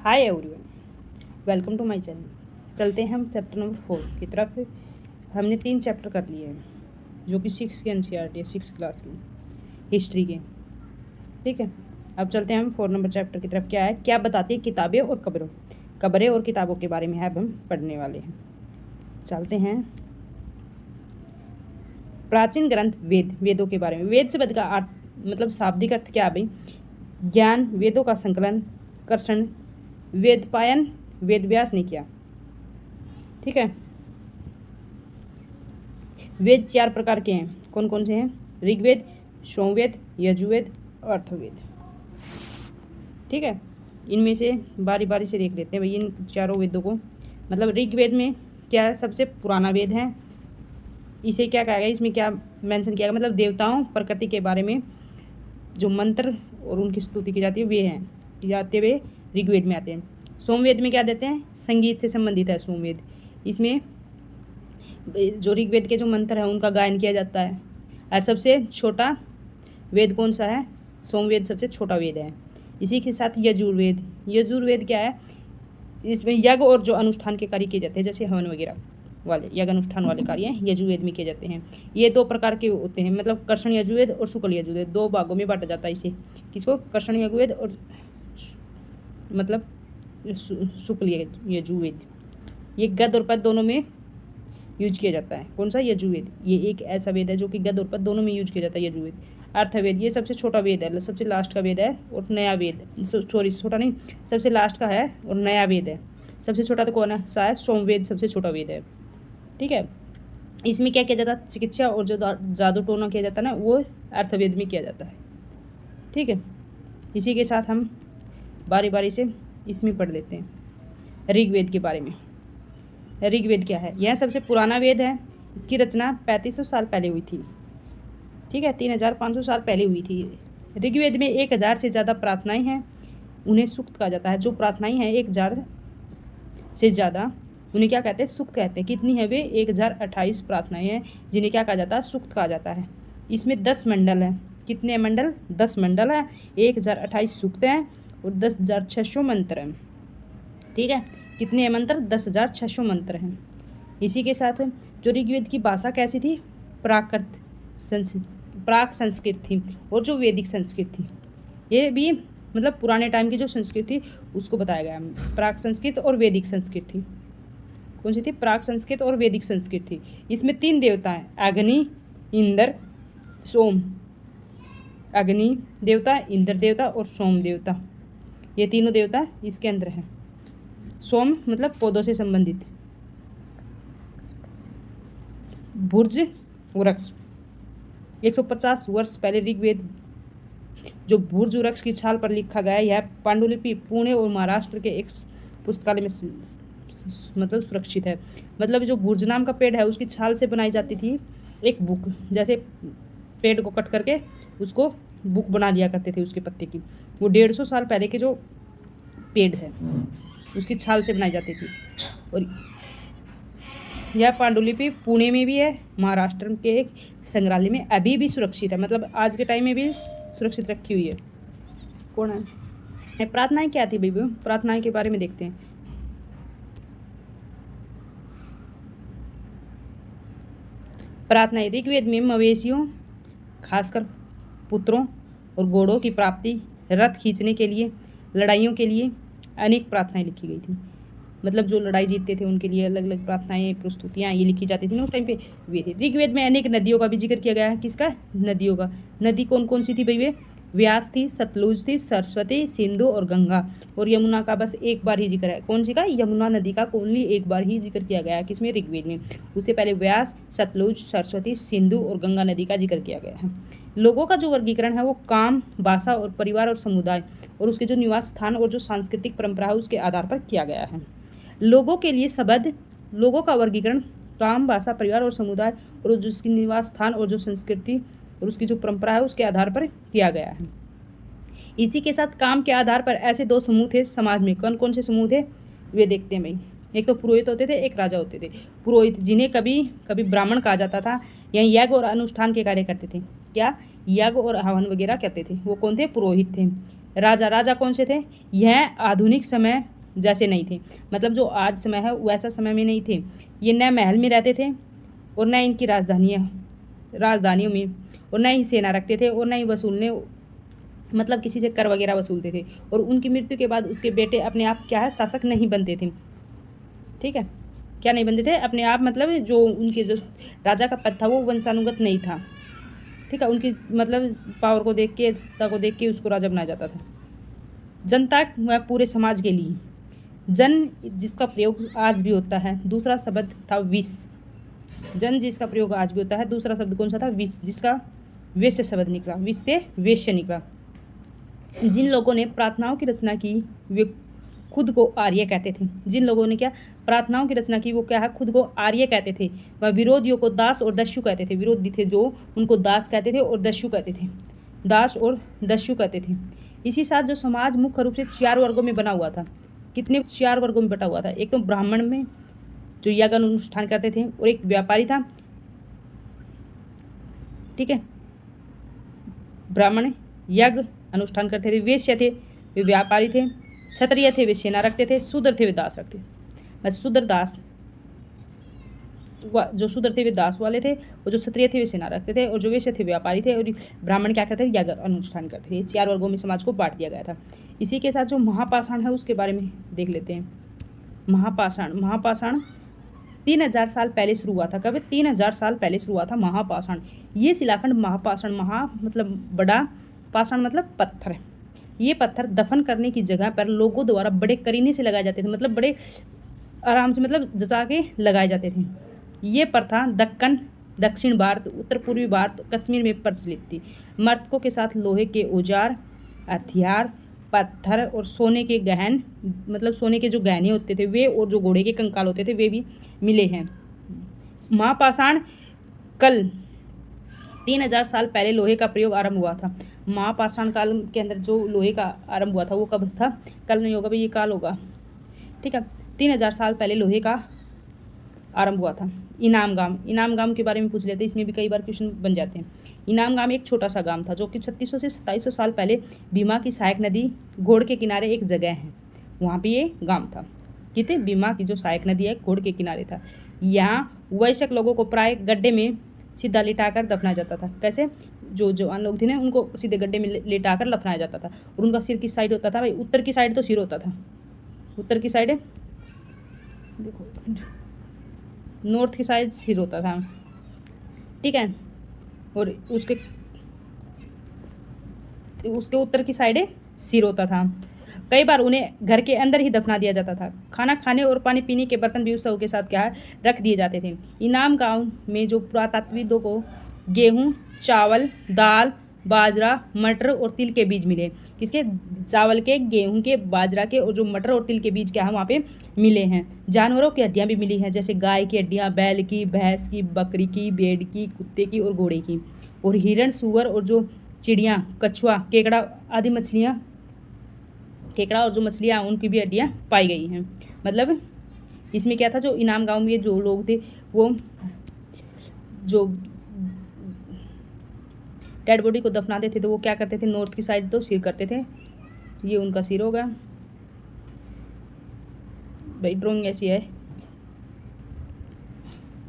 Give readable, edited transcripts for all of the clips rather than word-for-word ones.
Hi everyone, welcome to my channel. चलते हैं हम चैप्टर नंबर 4 की तरफ। हमने 3 चैप्टर कर लिए हैं जो कि 6 की एनसीईआरटी है, 6 क्लास की हिस्ट्री के। ठीक है, अब चलते हैं हम 4 नंबर चैप्टर की तरफ। क्या है, क्या बताती है किताबें और कब्रें और किताबों के बारे में अब हम पढ़ने वाले हैं। चलते हैं। प्राचीन ग्रंथ वेदों के बारे में। वेद शब्द का अर्थ मतलब शाब्दिक अर्थ क्या है भाई? ज्ञान, वेदों का संकलन, कर्षण, वेदपायन, वेद व्यास ने किया। ठीक है, वेद 4 प्रकार के हैं। कौन कौन से हैं? ऋग्वेद, सोमवेद, यजुर्वेद, अर्थवेद। ठीक है, इनमें से बारी बारी से देख लेते हैं भाई इन चारों वेदों को। मतलब ऋग्वेद में क्या सबसे पुराना वेद है, इसे क्या कहा गया, इसमें क्या मेंशन किया गया, मतलब देवताओं प्रकृति के बारे में जो मंत्र और उनकी स्तुति की जाती है वे हैं, की जाते हुए ऋग्वेद में आते हैं। सोमवेद में क्या देते हैं? संगीत से संबंधित है सोमवेद। इसमें जो ऋग्वेद के जो मंत्र हैं उनका गायन किया जाता है। और सबसे छोटा वेद कौन सा है? सोमवेद सबसे छोटा वेद है। इसी के साथ यजुर्वेद क्या है? इसमें यज्ञ और जो अनुष्ठान के कार्य किए जाते हैं, जैसे हवन वगैरह वाले यज्ञ अनुष्ठान वाले कार्य यजुर्वेद में किए जाते हैं। ये 2 प्रकार के होते हैं, मतलब कर्षण यजुर्वेद और शुक्ल यजुर्वेद। 2 भागों में बांटा जाता है इसे। किसको? कर्षण यजुर्वेद और मतलब शुक्ल यजुर्वेद। ये गद्य और पद्य दोनों में यूज किया जाता है। कौन सा? यजुर्वेद। ये एक ऐसा वेद है जो कि गद्य और पद्य दोनों में यूज किया जाता है, यजुर्वेद। अर्थवेद ये सबसे छोटा वेद है, सबसे लास्ट का वेद है। और नया वेद, सॉरी छोटा नहीं, सबसे लास्ट का है और नया वेद है। सबसे छोटा तो कौन है? शायद सोमवेद सबसे छोटा वेद है। ठीक है, इसमें क्या किया जाता है? चिकित्सा और जो जादू टोना किया जाता है ना, वो अर्थवेद में किया जाता है। ठीक है, इसी के साथ हम बारी बारी से इसमें पढ़ लेते हैं ऋग्वेद के बारे में। ऋग्वेद क्या है? यह सबसे पुराना वेद है। इसकी रचना 3500 साल पहले हुई थी। ठीक है, 3500 साल पहले हुई थी। ऋग्वेद में 1000 से ज़्यादा प्रार्थनाएं हैं, उन्हें सूक्त कहा जाता है। जो प्रार्थनाएं हैं 1000 से ज़्यादा, उन्हें क्या कहते हैं? सूक्त कहते हैं। कितनी है वे? 1028 प्रार्थनाएं हैं जिन्हें क्या कहा जाता है? सूक्त कहा जाता है। इसमें 10 मंडल हैं। कितने मंडल? 10 मंडल हैं। 1028 सूक्त हैं और 10,600 मंत्र हैं। ठीक है, कितने मंत्र? 10,600 मंत्र हैं। इसी के साथ जो ऋग्वेद की भाषा कैसी थी? प्राक संस्कृत थी और जो वैदिक संस्कृत थी। ये भी मतलब पुराने टाइम की जो संस्कृत थी उसको बताया गया है। प्राक संस्कृत और वैदिक संस्कृत थी। कौन सी थी? प्राक संस्कृत और वैदिक संस्कृत थी। इसमें 3 देवता हैं, अग्नि, इंद्र, सोम। अग्नि देवता, इंद्र देवता और सोम देवता, ये तीनों देवता इसके अंदर हैं। सोम मतलब पौधों से संबंधित। बुर्ज वृक्ष। 150 वर्ष पहले ऋग्वेद जो बुर्ज वृक्ष की छाल पर लिखा गया है, यह पांडुलिपि पुणे और महाराष्ट्र के एक पुस्तकालय में मतलब सुरक्षित है। मतलब जो बुर्ज नाम का पेड़ है उसकी छाल से बनाई जाती थी एक बुक, जैसे पेड़ को कट करके उसको बुक बना लिया करते थे उसके पत्ते की। वो 150 साल पहले के जो पेड़ है उसकी छाल से बनाई जाती थी। और यह पांडुलिपि पुणे में भी है, महाराष्ट्र के एक संग्रहालय में अभी भी सुरक्षित है, मतलब आज के टाइम में भी सुरक्षित रखी हुई है। कौन है? प्रार्थनाएं क्या थी भाई? प्रार्थनाएं के बारे में देखते हैं। प्रार्थनाएं ऋग्वेद में मवेशियों, खासकर पुत्रों और घोड़ों की प्राप्ति, रथ खींचने के लिए, लड़ाइयों के लिए अनेक प्रार्थनाएं लिखी गई थी। मतलब जो लड़ाई जीतते थे उनके लिए अलग अलग प्रार्थनाएं, प्रस्तुतियाँ ये लिखी जाती थी ना उस टाइम पे, वे थे। ऋग्वेद में अनेक नदियों का भी जिक्र किया गया है। किसका? नदियों का। नदी कौन कौन सी थी भाई? वे व्यास थी, सतलुज थी, सरस्वती, सिंधु और गंगा। और यमुना का बस एक बार ही जिक्र है। कौन सी का? यमुना नदी का ओनली एक बार ही जिक्र किया गया है। किसमें? ऋग्वेद में। उससे पहले व्यास, सतलुज, सरस्वती, सिंधु और गंगा नदी का जिक्र किया गया है। लोगों का जो वर्गीकरण है वो काम, भाषा और परिवार और समुदाय और उसके जो निवास स्थान और जो सांस्कृतिक परंपरा है उसके आधार पर किया गया है। लोगों के लिए शब्द, लोगों का वर्गीकरण काम, भाषा, परिवार और समुदाय और जो उसकी निवास स्थान और जो संस्कृति और उसकी जो परंपरा है उसके आधार पर किया गया है। इसी के साथ काम के आधार पर ऐसे 2 समूह थे समाज में। कौन कौन से समूह थे वे देखते हैं भाई। एक तो पुरोहित होते थे, एक राजा होते थे। पुरोहित जिन्हें कभी कभी ब्राह्मण कहा जाता था, यह यज्ञ और अनुष्ठान के कार्य करते थे। क्या? यज्ञ और हवन वगैरह करते थे। वो कौन थे? पुरोहित थे। राजा कौन से थे? यह आधुनिक समय जैसे नहीं थे। मतलब जो आज समय है वैसा समय में नहीं थे। ये न महल में रहते थे और न इनकी राजधानियों में, और न ही सेना रखते थे, और न ही वसूलने मतलब किसी से कर वगैरह वसूलते थे। और उनकी मृत्यु के बाद उसके बेटे अपने आप क्या है, शासक नहीं बनते थे। ठीक है, क्या नहीं बनते थे अपने आप, मतलब जो उनके जो राजा का पद था वो वंशानुगत नहीं था। ठीक है, उनकी मतलब पावर को देख के, सत्ता को देख के उसको राजा बनाया जाता था। जनता व पूरे समाज के लिए जन जिसका प्रयोग आज भी होता है, दूसरा शब्द था विष। जन जिसका प्रयोग आज भी होता है, दूसरा शब्द कौन सा था, विष, जिसका वेश्य शब्द निकला, विष से वेश्य निकला। जिन लोगों ने प्रार्थनाओं की रचना की वे खुद को आर्य कहते थे। जिन लोगों ने क्या प्रार्थनाओं की रचना की वो क्या है, खुद को आर्य कहते थे। वह विरोधियों को दास और दस्यु कहते थे। विरोधी थे जो, उनको दास कहते थे और दस्यु कहते थे, दास और दस्यु कहते थे। इसी साथ जो समाज मुख्य रूप से 4 वर्गों में बना हुआ था। कितने 4 वर्गों में बटा हुआ था। एक तो ब्राह्मण में जो यज्ञ अनुष्ठान करते थे, और एक व्यापारी था। ठीक है, ब्राह्मण यज्ञ अनुष्ठान करते थे, वैश्य थे वे व्यापारी थे, क्षत्रिय थे वे सेना रखते थे, शूद्र थे वे दास रखते थे। बस शूद्र दास, जो शूद्र थे वे दास वाले थे, और जो क्षत्रिय थे वे सेना रखते थे, और जो वैश्य थे व्यापारी थे, और ब्राह्मण क्या करते थे, यज्ञ अनुष्ठान करते थे। 4 वर्गों में समाज को बांट दिया गया था। इसी के साथ जो महापाषाण है उसके बारे में देख लेते हैं। महापाषाण 3000 साल पहले शुरू हुआ था। कभी 3000 साल पहले शुरू हुआ था महापाषाण। ये शिलाखंड महापाषाण, महा मतलब बड़ा, पाषाण मतलब पत्थर। ये पत्थर दफन करने की जगह पर लोगों द्वारा बड़े करीने से लगाए जाते थे, मतलब बड़े आराम से, मतलब जचा के लगाए जाते थे। ये प्रथा दक्कन, दक्षिण भारत, उत्तर पूर्वी भारत, कश्मीर में प्रचलित थी। मृतकों के साथ लोहे के औजार, हथियार, पत्थर और सोने के गहन, मतलब सोने के जो गहने होते थे वे, और जो घोड़े के कंकाल होते थे वे भी मिले हैं। महापाषाण कल 3000 साल पहले लोहे का प्रयोग आरंभ हुआ था। महापाषाण काल के अंदर जो लोहे का आरंभ हुआ था वो कब था, कल नहीं होगा भाई, ये काल होगा। ठीक है, 3000 साल पहले लोहे का आरंभ हुआ था। इनाम गांव के बारे में पूछ लेते हैं, इसमें भी कई बार क्वेश्चन बन जाते हैं। इनाम गांव एक छोटा सा गांव था जो कि 3600 से 2700 साल पहले भीमा की सहायक नदी घोड़ के किनारे एक जगह है, वहाँ पे ये गांव था। कितने, भीमा की जो सहायक नदी है घोड़ के किनारे था। यहाँ वयस्क लोगों को प्राय गड्ढे में सीधा लिटाकर दफनाया जाता था। कैसे, जो जवान लोग थे ना उनको सीधे गड्ढे में लिटाकर दफनाया जाता था। और उनका सिर किस साइड होता था भाई, उत्तर की साइड तो सिर होता था, उत्तर की साइड देखो, नॉर्थ की साइड सिर होता था। ठीक है, और उसके उत्तर की साइड सिर होता था। कई बार उन्हें घर के अंदर ही दफना दिया जाता था। खाना खाने और पानी पीने के बर्तन भी उत्सव के साथ क्या है, रख दिए जाते थे। इनाम गांव में जो पुरातत्वविदों को गेहूं, चावल, दाल, बाजरा, मटर और तिल के बीज मिले। किसके, चावल के, गेहूं के, बाजरा के, और जो मटर और तिल के बीज क्या है वहाँ पे मिले हैं। जानवरों की हड्डियाँ भी मिली हैं, जैसे गाय की हड्डियाँ, बैल की, भैंस की, बकरी की, भेड़ की, कुत्ते की और घोड़े की। और हिरण, सूअर और जो चिड़ियाँ, कछुआ, केकड़ा आदि मछलियाँ, केकड़ा और जो मछलियाँ उनकी भी हड्डियाँ पाई गई हैं। मतलब इसमें क्या था, जो इनाम गांव में जो लोग थे वो जो डेड बॉडी को दफनाते थे तो वो क्या करते थे, नॉर्थ की साइड तो सिर करते थे। ये उनका सिर होगा भाई, ड्राइंग ऐसी है,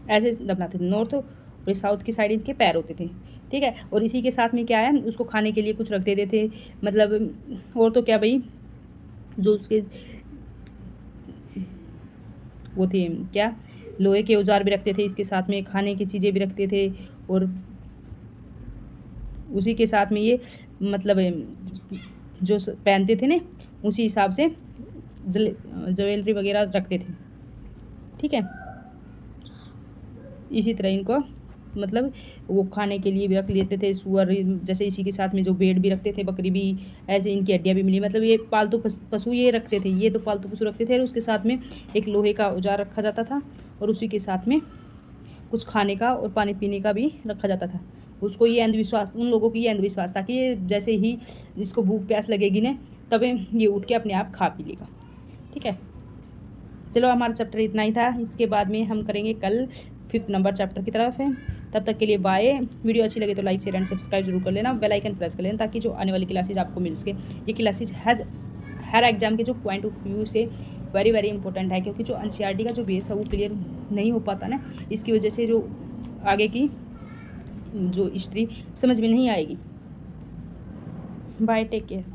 ऐसे दफनाते थे नॉर्थ, और साउथ की साइड इनके पैर होते थे। ठीक है, और इसी के साथ में क्या है, उसको खाने के लिए कुछ रख देते थे। मतलब और तो क्या भाई, जो उसके वो थे क्या, लोहे के औजार भी रखते थे, इसके साथ में खाने की चीज़ें भी रखते थे, और उसी के साथ में ये मतलब जो पहनते थे ना उसी हिसाब से ज्वेलरी वगैरह रखते थे। ठीक है, इसी तरह इनको मतलब वो खाने के लिए भी रख लेते थे। सुअर जैसे, इसी के साथ में जो भेड़ भी रखते थे, बकरी भी, ऐसे इनकी हड्डियाँ भी मिली। मतलब ये पालतू पशु ये रखते थे, ये तो पालतू पशु रखते थे। और उसके साथ में एक लोहे का औजार रखा जाता था, और उसी के साथ में कुछ खाने का और पानी पीने का भी रखा जाता था। उसको ये अंधविश्वास, उन लोगों की ये अंधविश्वास था कि ये जैसे ही इसको भूख प्यास लगेगी ना तब ये उठ के अपने आप खा पी लेगा। ठीक है, चलो हमारा चैप्टर इतना ही था। इसके बाद में हम करेंगे कल 5th नंबर चैप्टर की तरफ है। तब तक के लिए बाय। वीडियो अच्छी लगे तो लाइक शेयर एंड सब्सक्राइब जरूर कर लेना, बेल आइकन प्रेस कर लेना, ताकि जो आने वाली क्लासेज आपको मिल सके। ये क्लासेज हर एग्जाम के जो पॉइंट ऑफ व्यू से वेरी वेरी इंपॉर्टेंट है, क्योंकि जो एनसीईआरटी का जो बेस है वो क्लियर नहीं हो पाता ना, इसकी वजह से जो आगे की जो हिस्ट्री समझ में नहीं आएगी। Bye, take care.